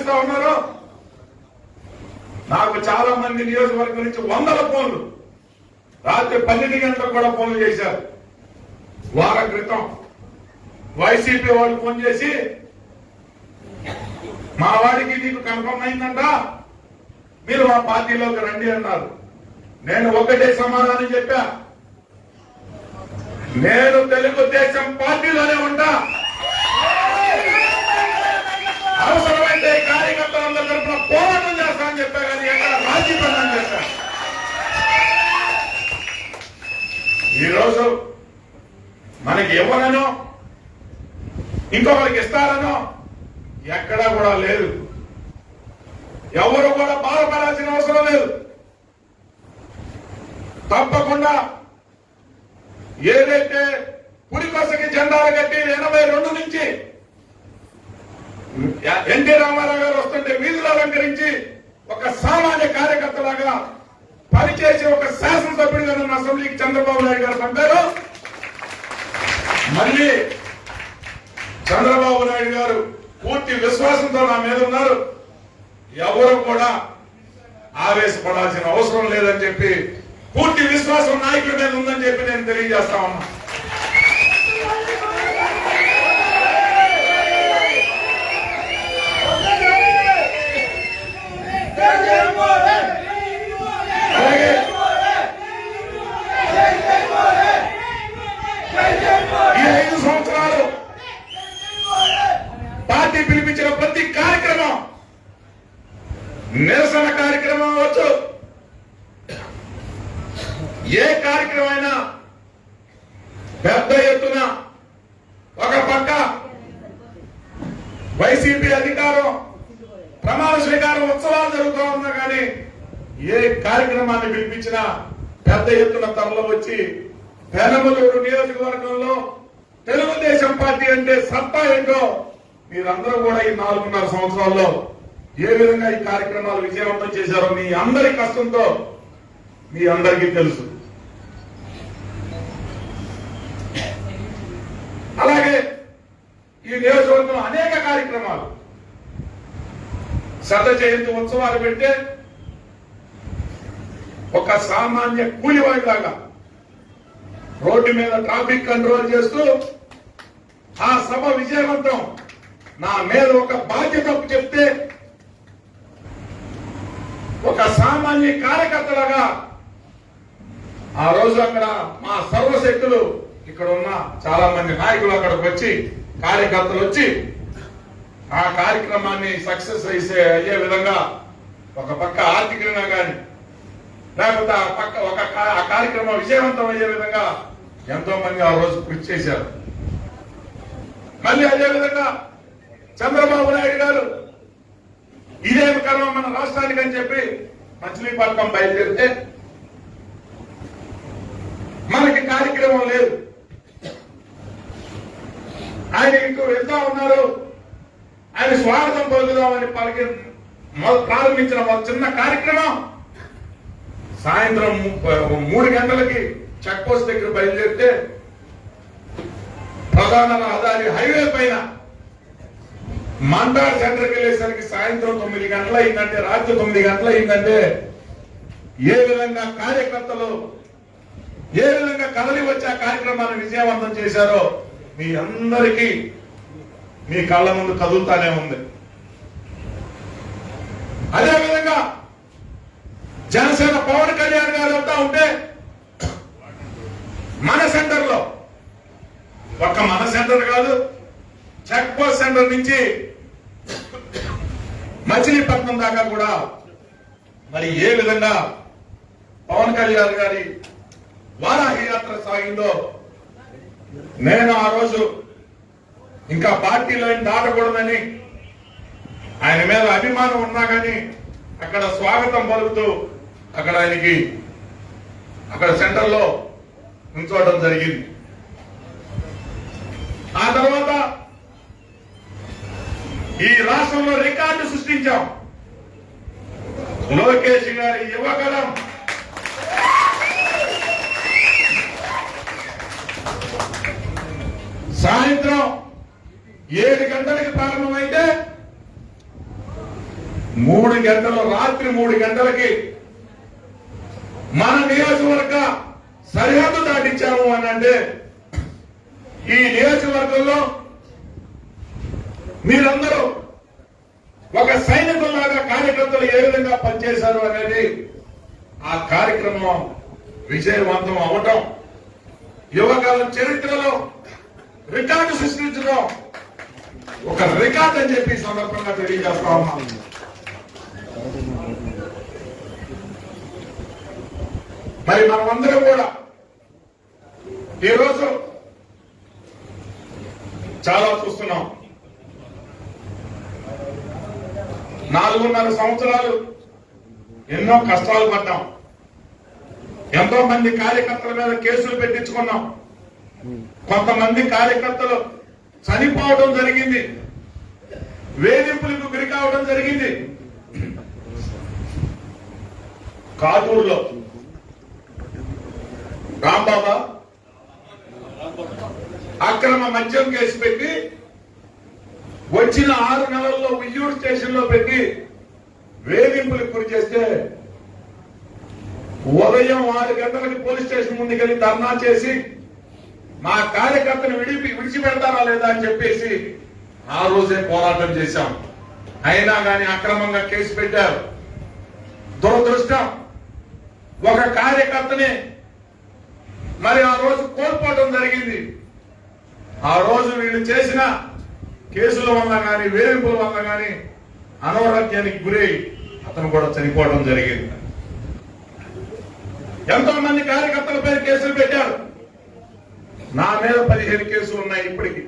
చేస్తా ఉన్నారు. నాకు చాలా మంది నియోజకవర్గం నుంచి వందల ఫోన్లు, రాత్రి 12 గంటలకు కూడా ఫోన్లు చేశారు. వారం క్రితం వైసీపీ వాళ్ళు ఫోన్ చేసి, మా వాడికి నీకు కన్ఫర్మ్ అయిందంట, మీరు మా పార్టీలోకి రండి అన్నారు. నేను ఒకటే సమాధానం చెప్పా, నేను తెలుగుదేశం పార్టీలోనే ఉంటా, అవసరమైతే కార్యకర్తలందరి తరఫున పోరాటం చేస్తా అని చెప్పా, కానీ ఎక్కడ రాజీ పడని చెప్పా. ఈరోజు మనకి ఇవ్వనో ఇంకొకరికి ఇస్తారనో ఎక్కడా కూడా లేదు. ఎవరు కూడా బాధపడాల్సిన అవసరం లేదు. తప్పకుండా ఏదైతే పురికొసకి జెండాలు కట్టి 82 నుంచి ఎన్టీ రామారావు గారు వస్తుంటే వీధులు అలంకరించి ఒక సామాన్య కార్యకర్తలాగా పనిచేసి ఒక శాసనసభ్యుడిగా నన్ను అసెంబ్లీకి చంద్రబాబు నాయుడు గారు పంపారు. మళ్ళీ చంద్రబాబు నాయుడు గారు పూర్తి విశ్వాసంతో నా మీద ఉన్నారు. ఎవరు కూడా ఆవేశపడాల్సిన అవసరం లేదని చెప్పి, పూర్తి విశ్వాసం నాయకుల మీద ఉందని చెప్పి నేను తెలియజేస్తా ఉన్నా. అలాగే ఈ 5 సంవత్సరాలు పార్టీ పిలిపించిన ప్రతి కార్యక్రమం, నిరసన కార్యక్రమం అవ్వచ్చు, ఏ కార్యక్రమం అయినా పెద్ద ఎత్తున ఒక పక్క వైసీపీ అధికారం ప్రమాణ స్వీకారం ఉత్సవాలు జరుగుతూ ఉన్నా కానీ ఏ కార్యక్రమాన్ని పిలిపించినా పెద్ద ఎత్తున తరలి వచ్చి పెనమలూరు నియోజకవర్గంలో తెలుగుదేశం పార్టీ అంటే సత్తా ఏంటో మీరందరూ కూడా ఈ 4.5 సంవత్సరాల్లో ఏ విధంగా ఈ కార్యక్రమాలు విజయవంతం చేశారో మీ అందరి కష్టంతో మీ అందరికీ తెలుసు. అలాగే ఈ నియోజకవర్గంలో అనేక కార్యక్రమాలు, శత జయంతి ఉత్సవాలు పెడితే ఒక సామాన్య కూలివాడిలాగా రోడ్డు మీద ట్రాఫిక్ కంట్రోల్ చేస్తూ ఆ సభ విజయవంతం నా మీద ఒక బాధ్యత చెప్తే ఒక సామాన్య కార్యకర్తలాగా ఆ రోజు అక్కడ మా సర్వశక్తులు, ఇక్కడ ఉన్న చాలా మంది నాయకులు అక్కడికి వచ్చి, కార్యకర్తలు వచ్చి ఆ కార్యక్రమాన్ని సక్సెస్ అయ్యే విధంగా ఒక పక్క ఆర్థికంగా కానీ లేకపోతే ఆ పక్క ఆ కార్యక్రమం విజయవంతం అయ్యే విధంగా ఎంతో మంది ఆ రోజు కృషి చేశారు. మళ్ళీ అదే విధంగా చంద్రబాబు నాయుడు గారు ఇదేం కర్మ మన రాష్ట్రానికి అని చెప్పి మచిలీపట్నం బయలుదేరితే మనకి కార్యక్రమం లేదు. ఆయన ఇంకో వెళ్తా ఉన్నారు. ఆయన స్వాగతం పలుకుదామని ప్రారంభించిన ఒక చిన్న కార్యక్రమం సాయంత్రం 3 గంటలకి చెక్ పోస్ట్ దగ్గర బయలుదేరితే ప్రధాన రహదారి హైవే పైన మండార్ సెంటర్కి వెళ్ళేసరికి సాయంత్రం 9 గంటలు అయిందంటే, రాత్రి 9 గంటలు అయిందంటే ఏ విధంగా కార్యకర్తలు ఏ విధంగా కదలి వచ్చి ఆ కార్యక్రమాన్ని విజయవంతం చేశారో మీ అందరికీ మీ కళ్ళ ముందు కదులుతానే ఉంది. అదేవిధంగా జనసేన పవన్ కళ్యాణ్ గారు వెళ్తా ఉంటే మన సెంటర్ లో, ఒక్క మన సెంటర్ కాదు, చెక్ పోస్ట్ సెంటర్ నుంచి మచిలీపట్నం దాకా కూడా మరి ఏ విధంగా పవన్ కళ్యాణ్ గారి వారాహి యాత్ర సాగిందో నేను ఆ రోజు ఇంకా పార్టీలో దాటకూడదని, ఆయన మీద అభిమానం ఉన్నా కానీ అక్కడ స్వాగతం పలుకుతూ అక్కడ ఆయనకి అక్కడ సెంటర్ లో ఉంచోవడం జరిగింది. ఆ తర్వాత ఈ రాష్ట్రంలో రికార్డు సృష్టించాం. లోకేష్ గారి యువగలం సాయంత్రం 7 గంటలకు ప్రారంభమైతే 3 గంటలు రాత్రి 3 గంటలకి మన నియోజకవర్గ సరిహద్దు దాటించాము అని అంటే ఈ నియోజకవర్గంలో మీరందరూ ఒక సైనికుల్లాగా కార్యకర్తలు ఏ విధంగా పనిచేశారు అనేది ఆ కార్యక్రమం విజయవంతం అవటం యువకాలం చరిత్రలో రికార్డు సృష్టించడం ఒక రికార్డ్ అని చెప్పి సందర్భంగా తెలియజేస్తా ఉన్నాం. మరి మనమందరం కూడా ఈరోజు చాలా చూస్తున్నాం. 4.5 సంవత్సరాలు ఎన్నో కష్టాలు పడ్డాం. ఎంతో మంది కార్యకర్తల మీద కేసులు పెట్టించుకున్నాం. కొంతమంది కార్యకర్తలు చనిపోవడం జరిగింది, వేధింపులకు గురి కావడం జరిగింది. కాటూరులో రాంబాబా అక్రమ మద్యం కేసు పెట్టి వచ్చిన 6 నెలల్లో ఉయ్యూరు స్టేషన్ లో పెట్టి వేధింపులకు గురి చేస్తే ఉదయం 6 గంటలకి పోలీస్ స్టేషన్ ముందుకెళ్లి ధర్నా చేసి మా కార్యకర్తను విడిచిపెడతారా లేదా అని చెప్పేసి ఆ రోజే పోరాటం చేశాం. అయినా కానీ అక్రమంగా కేసు పెట్టారు. దురదృష్టం ఒక కార్యకర్తని మరి ఆ రోజు కోల్పోవడం జరిగింది. ఆ రోజు వీళ్ళు చేసిన కేసుల వల్ల కానీ వేధింపుల వల్ల కానీ అనారోగ్యానికి గురై అతను కూడా చనిపోవడం జరిగింది. ఎంతో మంది కార్యకర్తల పేరు కేసులు పెట్టారు. నా మీద 15 కేసులు ఉన్నాయి ఇప్పటికి.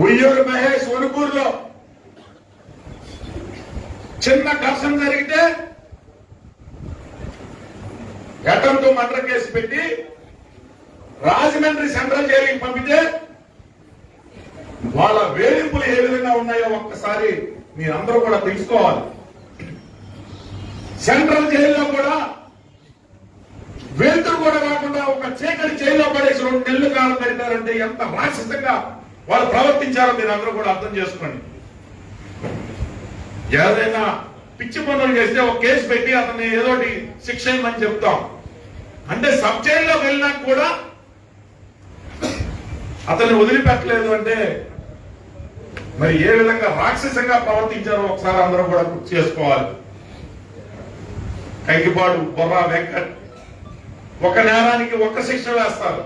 ఉయ్యూరు మహేష్ వణుకూరులో చిన్న ఘర్షణ జరిగితే అటెంప్ట్ మర్డర్ కేసు పెట్టి రాజమండ్రి సెంట్రల్ జైలుకి పంపితే వాళ్ళ వేధింపులు ఏ విధంగా ఉన్నాయో ఒక్కసారి మీరందరూ కూడా తెలుసుకోవాలి. సెంట్రల్ జైల్లో కూడా వెళ్తురు కూడా రాకుండా ఒక చీకటి జైల్లో పడేసి 2 నెలలు కాలం పెడతారంటే ఎంత రాక్షసంగా వాళ్ళు ప్రవర్తించారో మీరు అందరూ కూడా అర్థం చేసుకోండి. ఏదైనా పిచ్చి పనులు చేస్తే ఒక కేసు పెట్టి అతన్ని ఏదోటి శిక్ష ఇవ్వమని చెప్తాం. అంటే సబ్ జైల్లో వెళ్ళినా కూడా అతన్ని వదిలిపెట్టలేదు అంటే మరి ఏ విధంగా రాక్షసంగా ప్రవర్తించారో ఒకసారి అందరూ కూడా గుర్తు చేసుకోవాలి. కంకిపాడు బొర్రా వెంకట్ ఒక నేరానికి 1 శిక్ష వేస్తారు.